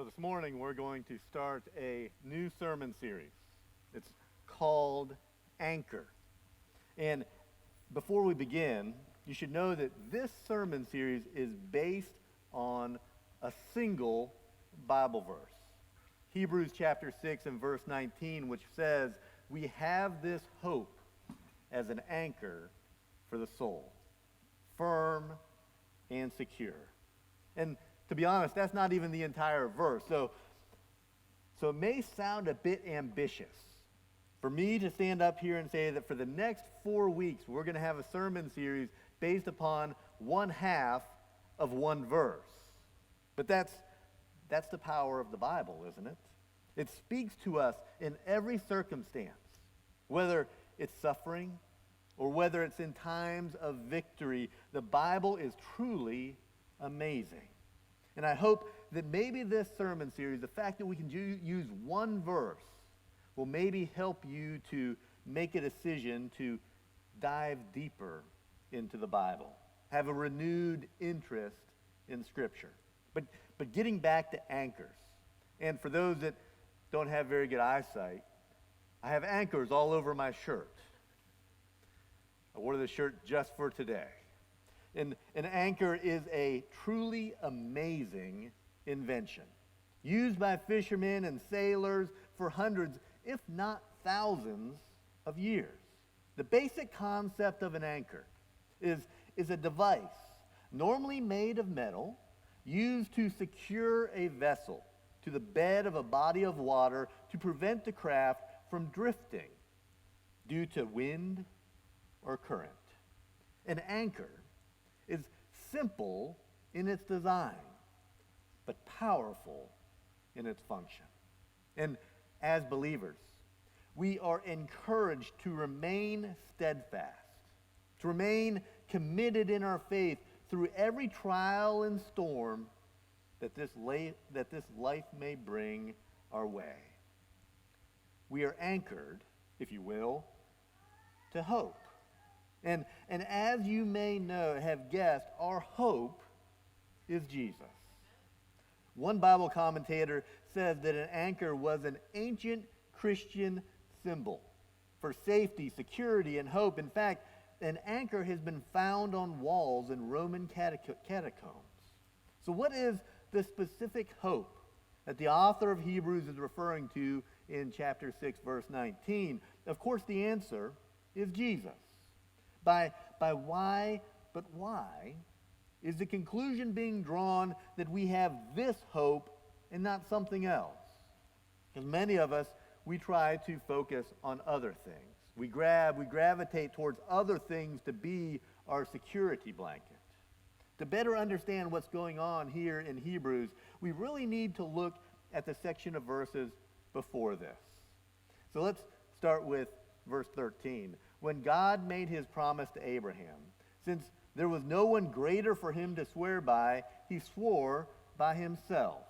So this morning we're going to start a new sermon series. It's called Anchor. And before we begin, you should know that this sermon series is based on a single Bible verse. Hebrews chapter 6 and verse 19, which says, "We have this hope as an anchor for the soul, firm and secure." And to be honest, that's not even the entire verse. So it may sound a bit ambitious for me to stand up here and say that for the next 4 weeks, we're going to have a sermon series based upon one half of one verse. But that's the power of the Bible, isn't it? It speaks to us in every circumstance, whether it's suffering or whether it's in times of victory. The Bible is truly amazing. And I hope that maybe this sermon series, the fact that we can use one verse, will maybe help you to make a decision to dive deeper into the Bible, have a renewed interest in Scripture. But getting back to anchors, and for those that don't have very good eyesight, I have anchors all over my shirt. I wore this shirt just for today. And an anchor is a truly amazing invention, used by fishermen and sailors for hundreds, if not thousands, of years. The basic concept of an anchor is a device, normally made of metal, used to secure a vessel to the bed of a body of water to prevent the craft from drifting due to wind or current. An anchor is simple in its design, but powerful in its function. And as believers, we are encouraged to remain steadfast, to remain committed in our faith through every trial and storm that this life may bring our way. We are anchored, if you will, to hope. And as you may know, have guessed, our hope is Jesus. One Bible commentator says that an anchor was an ancient Christian symbol for safety, security, and hope. In fact, an anchor has been found on walls in Roman catacombs. So what is the specific hope that the author of Hebrews is referring to in chapter 6, verse 19? Of course, the answer is Jesus. By why, but why, is the conclusion being drawn that we have this hope and not something else? Because many of us, we try to focus on other things. We gravitate towards other things to be our security blanket. To better understand what's going on here in Hebrews, we really need to look at the section of verses before this. So let's start with verse 13. When God made his promise to Abraham, since there was no one greater for him to swear by, he swore by himself,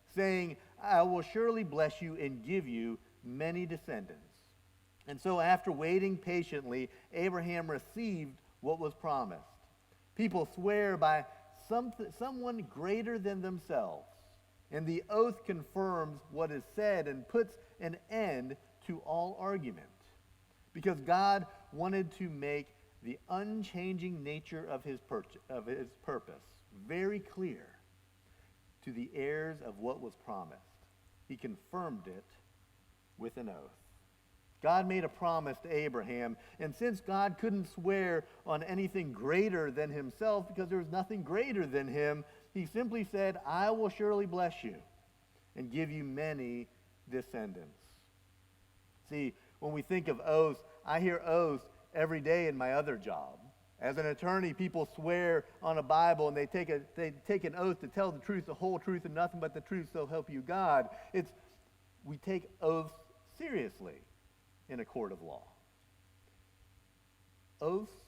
saying, "I will surely bless you and give you many descendants." And so after waiting patiently, Abraham received what was promised. People swear by someone greater than themselves, and the oath confirms what is said and puts an end to all argument. Because God wanted to make the unchanging nature of his purpose very clear to the heirs of what was promised. He confirmed it with an oath. God made a promise to Abraham, and since God couldn't swear on anything greater than himself, because there was nothing greater than him, he simply said, "I will surely bless you and give you many descendants." See, when we think of oaths, I hear oaths every day in my other job. As an attorney, people swear on a Bible and they take an oath to tell the truth, the whole truth, and nothing but the truth, so help you God. We take oaths seriously in a court of law. Oaths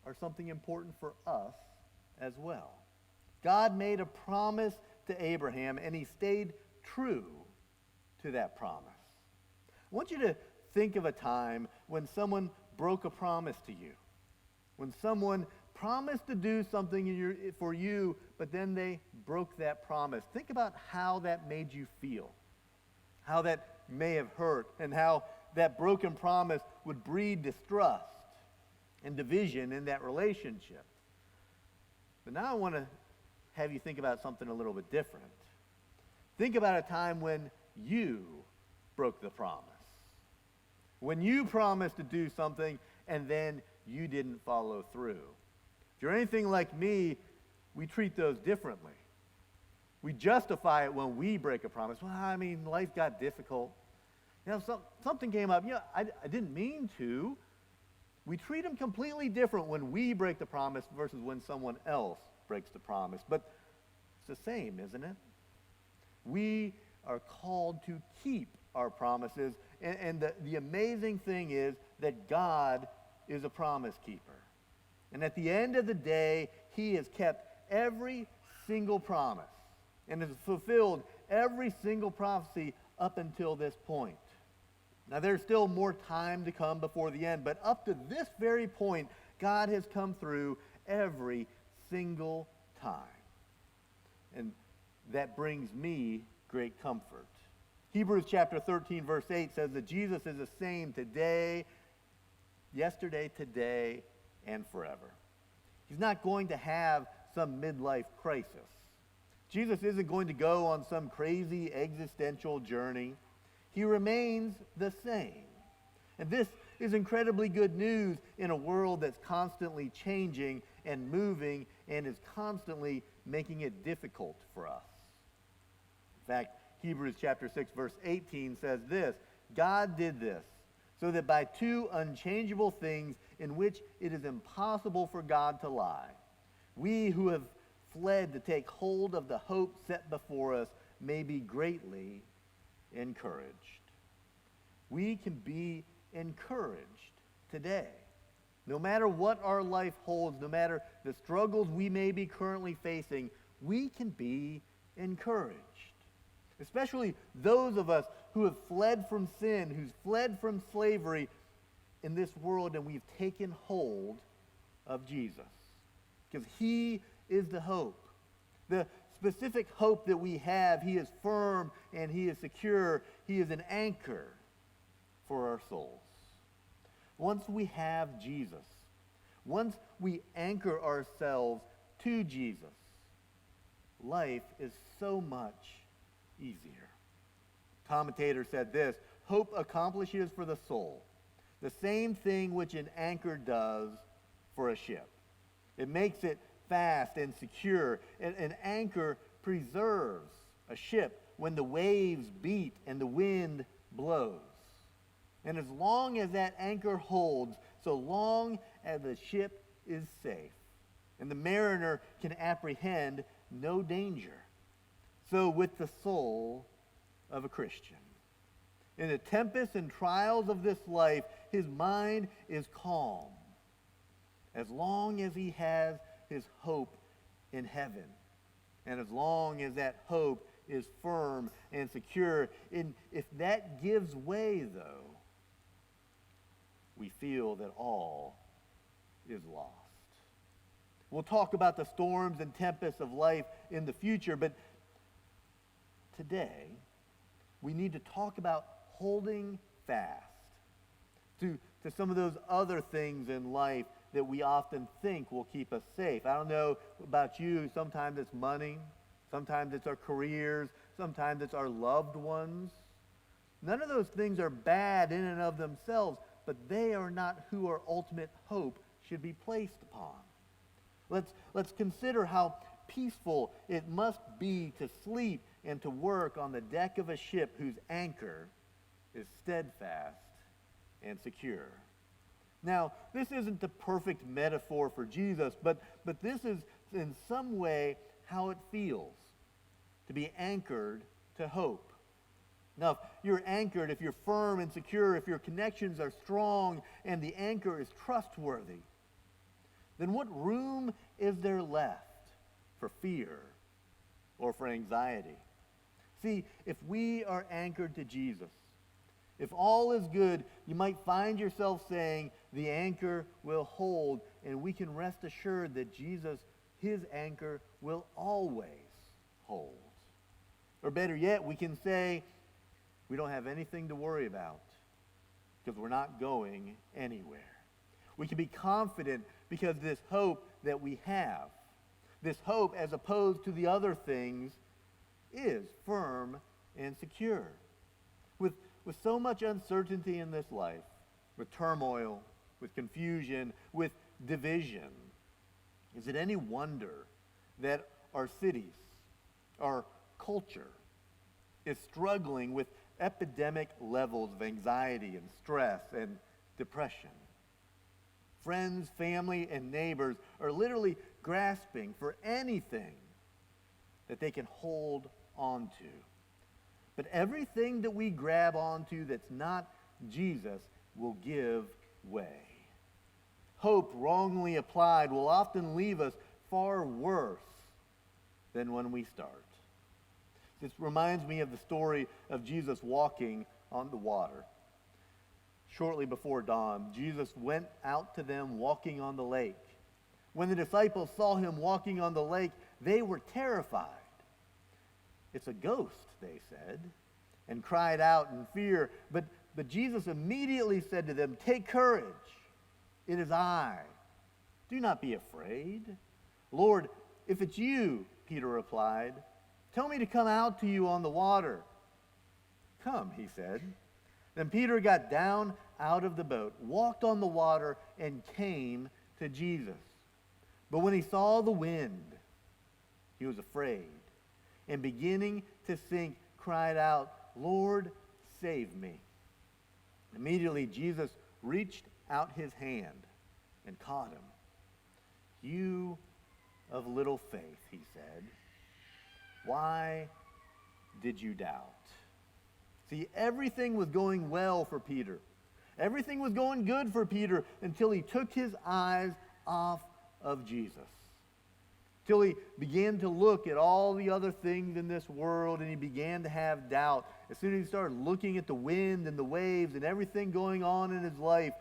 are something important for us as well. God made a promise to Abraham, and he stayed true to that promise. I want you to think of a time when someone broke a promise to you, when someone promised to do something for you, but then they broke that promise. Think about how that made you feel, how that may have hurt, and how that broken promise would breed distrust and division in that relationship. But now I want to have you think about something a little bit different. Think about a time when you broke the promise. When you promised to do something and then you didn't follow through. If you're anything like me, we treat those differently. We justify it when we break a promise. Well, I mean, life got difficult. Something came up. I didn't mean to. We treat them completely different when we break the promise versus when someone else breaks the promise. But it's the same, isn't it? We are called to keep our promises. And the amazing thing is that God is a promise keeper. And at the end of the day, he has kept every single promise and has fulfilled every single prophecy up until this point. Now, there's still more time to come before the end, but up to this very point, God has come through every single time. And that brings me great comfort. Hebrews chapter 13, verse 8 says that Jesus is the same today, yesterday, today, and forever. He's not going to have some midlife crisis. Jesus isn't going to go on some crazy existential journey. He remains the same. And this is incredibly good news in a world that's constantly changing and moving and is constantly making it difficult for us. In fact, Hebrews chapter 6, verse 18 says this, God did this so that by two unchangeable things in which it is impossible for God to lie, we who have fled to take hold of the hope set before us may be greatly encouraged. We can be encouraged today. No matter what our life holds, no matter the struggles we may be currently facing, we can be encouraged. Especially those of us who have fled from sin, who's fled from slavery in this world, and we've taken hold of Jesus. Because he is the hope. The specific hope that we have, he is firm and he is secure. He is an anchor for our souls. Once we have Jesus, once we anchor ourselves to Jesus, life is so much easier. Commentator said this, hope accomplishes for the soul the same thing which an anchor does for a ship. It makes it fast and secure. An anchor preserves a ship when the waves beat and the wind blows. And as long as that anchor holds, so long as the ship is safe, and the mariner can apprehend no danger. So with the soul of a Christian. In the tempests and trials of this life, his mind is calm, as long as he has his hope in heaven. And as long as that hope is firm and secure. And if that gives way, though, we feel that all is lost. We'll talk about the storms and tempests of life in the future, but today we need to talk about holding fast to some of those other things in life that we often think will keep us safe. I don't know about you, sometimes it's money, sometimes it's our careers, sometimes it's our loved ones. None of those things are bad in and of themselves, but they are not who our ultimate hope should be placed upon. Let's consider how peaceful it must be to sleep and to work on the deck of a ship whose anchor is steadfast and secure. Now, this isn't the perfect metaphor for Jesus, but this is in some way how it feels to be anchored to hope. Now, if you're anchored, if you're firm and secure, if your connections are strong and the anchor is trustworthy, then what room is there left for fear or for anxiety? See, if we are anchored to Jesus, if all is good, you might find yourself saying, the anchor will hold, and we can rest assured that Jesus, his anchor, will always hold. Or better yet, we can say we don't have anything to worry about because we're not going anywhere. We can be confident because this hope that we have, this hope as opposed to the other things, is firm and secure. With so much uncertainty in this life, with turmoil, with confusion, with division, is it any wonder that our cities, our culture, is struggling with epidemic levels of anxiety and stress and depression? Friends, family, and neighbors are literally grasping for anything that they can hold on to. But everything that we grab onto that's not Jesus will give way. Hope wrongly applied will often leave us far worse than when we start. This reminds me of the story of Jesus walking on the water. Shortly before dawn, Jesus went out to them walking on the lake. When the disciples saw him walking on the lake, they were terrified. "It's a ghost," they said, and cried out in fear. But Jesus immediately said to them, "Take courage. It is I. Do not be afraid." "Lord, if it's you," Peter replied, "tell me to come out to you on the water." "Come," he said. Then Peter got down out of the boat, walked on the water, and came to Jesus. But when he saw the wind, he was afraid, and beginning to sink, cried out, "Lord, save me." Immediately Jesus reached out his hand and caught him. "You of little faith," he said, "why did you doubt?" See, everything was going well for Peter. Everything was going good for Peter until he took his eyes off of Jesus. Till he began to look at all the other things in this world and he began to have doubt. As soon as he started looking at the wind and the waves and everything going on in his life,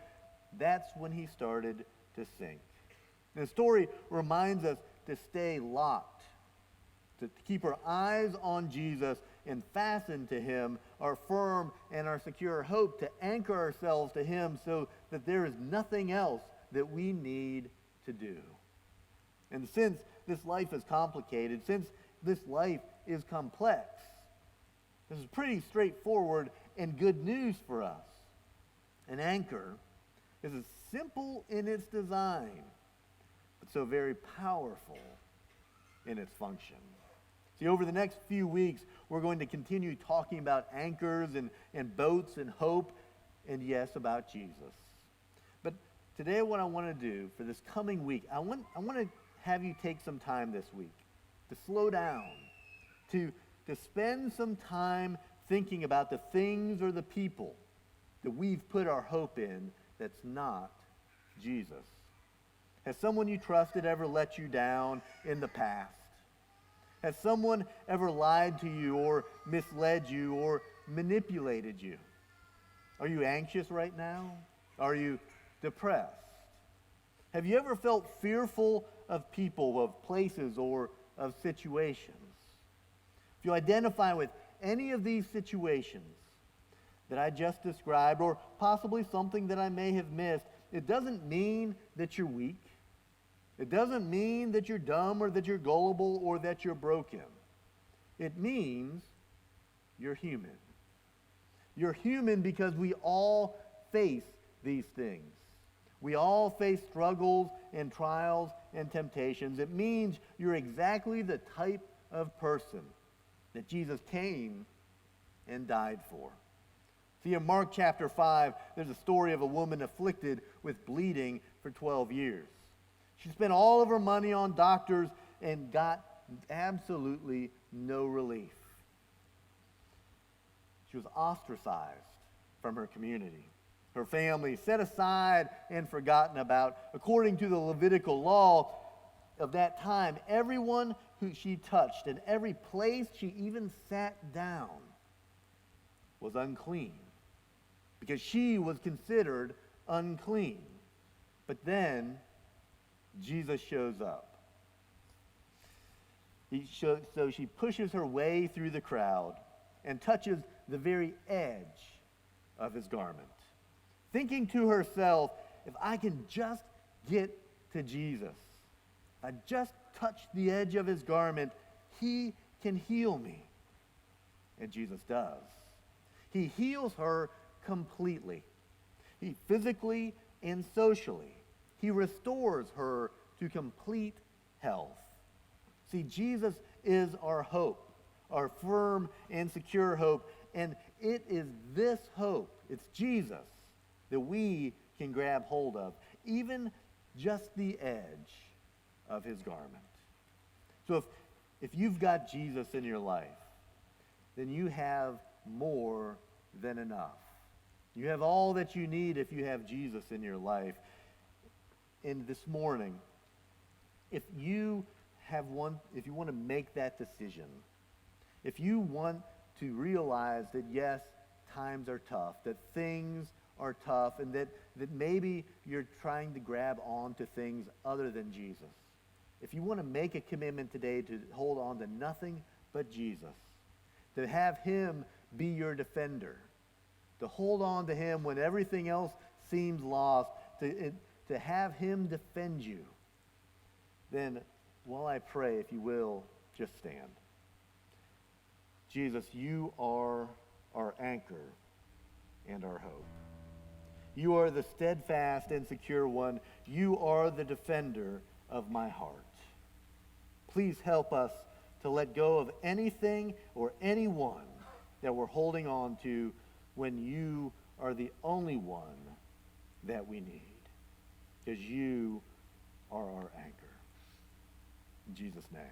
that's when he started to sink. And the story reminds us to stay locked, to keep our eyes on Jesus and fasten to him our firm and our secure hope, to anchor ourselves to him so that there is nothing else that we need to do. And since this life is complicated, since this life is complex, this is pretty straightforward and good news for us. An anchor is as simple in its design, but so very powerful in its function. See, over the next few weeks, we're going to continue talking about anchors and boats and hope, and yes, about Jesus. But today what I want to do for this coming week, I want to have you take some time this week to slow down, to spend some time thinking about the things or the people that we've put our hope in that's not Jesus. Has someone you trusted ever let you down in the past? Has someone ever lied to you or misled you or manipulated you? Are you anxious right now? Are you depressed? Have you ever felt fearful of people, of places, or of situations? If you identify with any of these situations that I just described, or possibly something that I may have missed, it doesn't mean that you're weak. It doesn't mean that you're dumb or that you're gullible or that you're broken. It means you're human. You're human because we all face these things. We all face struggles and trials and temptations. It means you're exactly the type of person that Jesus came and died for. See, in Mark chapter 5, there's a story of a woman afflicted with bleeding for 12 years. She spent all of her money on doctors and got absolutely no relief. She was ostracized from her community. Her family set aside and forgotten about. According to the Levitical law of that time, everyone who she touched and every place she even sat down was unclean because she was considered unclean. But then Jesus shows up. So she pushes her way through the crowd and touches the very edge of his garment, thinking to herself, if I can just get to Jesus, if I just touch the edge of his garment, he can heal me. And Jesus does. He heals her completely. He physically and socially. He restores her to complete health. See, Jesus is our hope, our firm and secure hope. And it is this hope, it's Jesus, that we can grab hold of, even just the edge of his garment. So if you've got Jesus in your life, then you have more than enough. You have all that you need if you have Jesus in your life. And this morning, if you want to make that decision, if you want to realize that yes, times are tough, that things are tough, and that maybe you're trying to grab on to things other than Jesus, if you want to make a commitment today to hold on to nothing but Jesus, to have him be your defender, to hold on to him when everything else seems lost, to have him defend you, then while I pray, if you will, just stand. Jesus, you are our anchor and our hope. You are the steadfast and secure one. You are the defender of my heart. Please help us to let go of anything or anyone that we're holding on to when you are the only one that we need, because you are our anchor. In Jesus' name.